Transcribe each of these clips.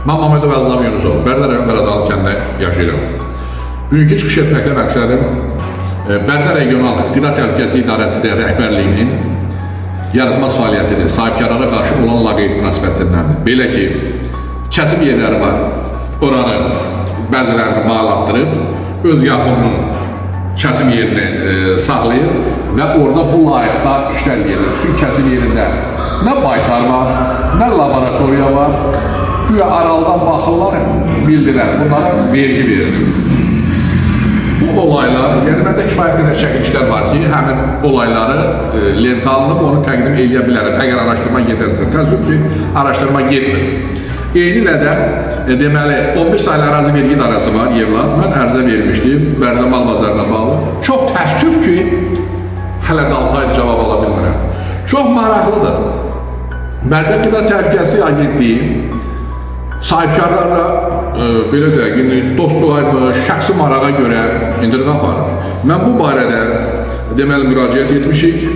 Mən Məmmədov Əzam Yunusov, Bərdə rayon Qaradağlı kəndində yaşayıram. Bugünkü çıxış etməklə məqsədim Bərdə regional qida təhlükəsizliyi idarəsində rəhbərliyinin yaratma fəaliyyətini sahibkarlara qarşı olan laqeyd münasibətindəndir. Belə ki, kəsim yerləri var, oranı bəzilərini bağlatdırıb, öz yaxınının kəsim yerini saxlayır və orada bu layıqda işlər gedir. Çünki kəsim yerində nə baytar var, nə laboratoriya var, güya aralıdan baxırlar, bildirər, bunlara vergi verilir. Bu olaylar, yəni məndə kifayət qədər çəkilişlər var ki, həmin olayları lentə alınıb, onu təqdim edə bilərəm, əgər araşdırma gedərsə. Təəssüf ki, araşdırma getmir. Eyni ilə də, deməli, 11 saylı ərazi vergi idarəsi var, Yevlax. Mən ərzə vermişdim, Bərdə mal bazarına bağlı. Çox təəssüf ki, hələ də 6 ayda cavab ala bilmirəm. Çox maraqlıdır. Bərdə Qida Təhlükəsizliyi Agentliyi sahibkarlarla, belə deyək, dostluğa, şəxsi marağa görə indirqam aparır. Mən bu barədə, deməli, müraciət etmişik.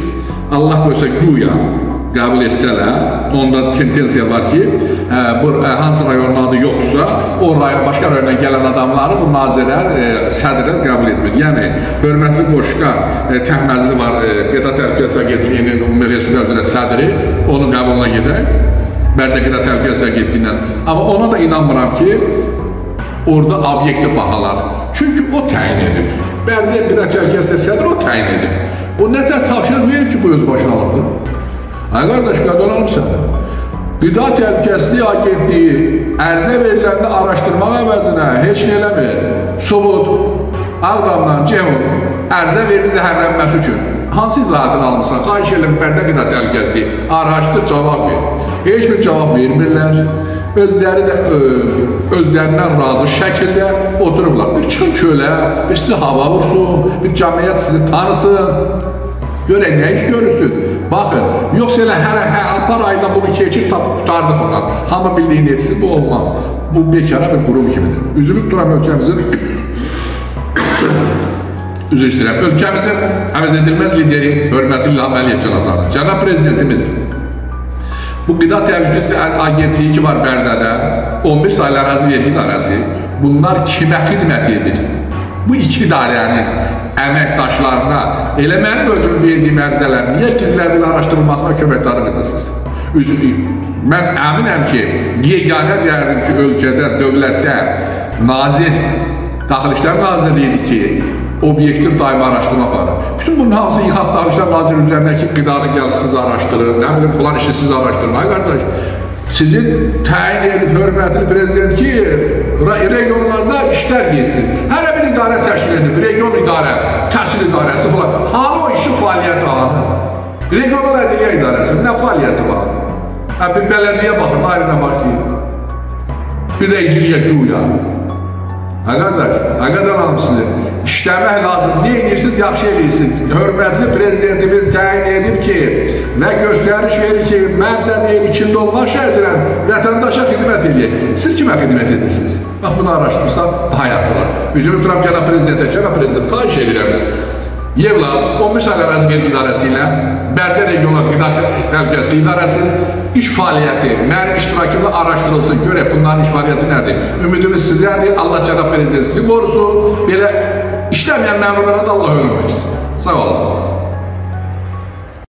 Allah qoysa güya qəbul etsələr, onda tendensiya var ki, hansı rayonun adı yoxdursa, o başqa rayondan gələn adamları bu nazirlər, sədrlər qəbul etmir. Yəni, hörmətli Qoşqa Təhməzli var, Qida Təhlükəsizliyi Agentliyinin Ümumi Respublika üzrə sədri, onun qəbuluna gedək. Bərdə Qida Təhlükəsizliyi Agentliyindən. Amma ona da inanmıram ki, orada obyekti bahalar. Çünki o təyin edib. Bərdə Qida Təhlükəsizliyi sədri o təyin edib. O nətər tapşırıq verir ki, bu öz başına alınır? Ay qardaş, qadınalım sən. Qida Təhlükəsizliyi Agentliyi ərzə veriləndə araşdırmaq əvəzinə heç nə eləmir. Subut, Ağdamdan Ceyhun ərzə verir zəhərlənməsi üçün. Hansı izahatını almışsan? Xahiş edirəm, Bərdə Qida Təhlükəsizliyi araşdır, cavab ver. Heç bir cavab vermirlər. Özləri də özlərindən razı şəkildə otururlar. Bir çıxın kölə, bir sizi hava vursun, bir cəmiyyət sizi tanısın. Görək, nə iş görürsün? Baxın, yoxsa elə hər ayda bunu keçir, qutardı buna. Hamı bildiyini etsin, bu olmaz. Bu bekara bir qurum kimidir. Üzülüb duran ölkəmizin üzr istəyirəm. Ölkəmizin əvəzedilməz lideri, hörmətli İlham Əliyev cənabları, cənab prezidentimizdir. Bu Qida Təhlükəsizliyi Agentliyi ki var Bərdədə, 11 saylı ərazi vergi idarəsi, bunlar kimə xidmət edir? Bu iki idarənin əməkdaşlarına, elə mənim özümün verdiyim ərizələr niyə gizlədil araşdırılmasına köməkdarı edəsiniz? Mən əminəm ki, yeganə deyərdim ki, ölkədə, dövlətdə nazir, Daxili İşlər Nazirliyidir ki, obyektiv daimi araşdırma aparır. Bütün bunun hamısı yıxaq Daxili İşlər Nazirliyi üzərindəki qidanı gəlsiz araşdırır, nə bilim, falan işi siz araşdırın. Ay qardaş, sizin təyin edib hörmətli prezident ki, regionlarda işlər geçsin. Hələ bir idarə təşkil edib, region idarə, təhsil idarəsi falan. Hanı o işin fəaliyyəti hanı? Regional ədliyyə idarəsi, nə fəaliyyəti var? Bir bələdiyyə baxın, ayrına baxın. Bir də icriyyə güya. Ay qardaş, qadan alım sizi. İşləmək lazım, nə edirsiniz, yaxşı edirsiniz. Hörmətli prezidentimiz təyin edib ki, və göstəriş verir ki, mən də deyil, içində olmaq şərtlə vətəndaşa xidmət edək. Siz kimə xidmət edirsiniz? Bax, bunu araşdırırsan, daha yaxşı olar. Üzümü turam cənab prezidentə, cənab prezident, xahiş edirəm. Yevlax, 11 saylı ərazi vergi idarəsi ilə Bərdə Regional Qida Təhlükəsizliyi İdarəsinin iş fəaliyyəti, mənim iştirakımla araşdırılsın, görək bunların iş fəaliyyəti nədir? Ümidimiz sizlərdir, Allah cənab prezident sizi qorusun, belə işləməyən məmurlara da Allah ömür versin. Sağ olun.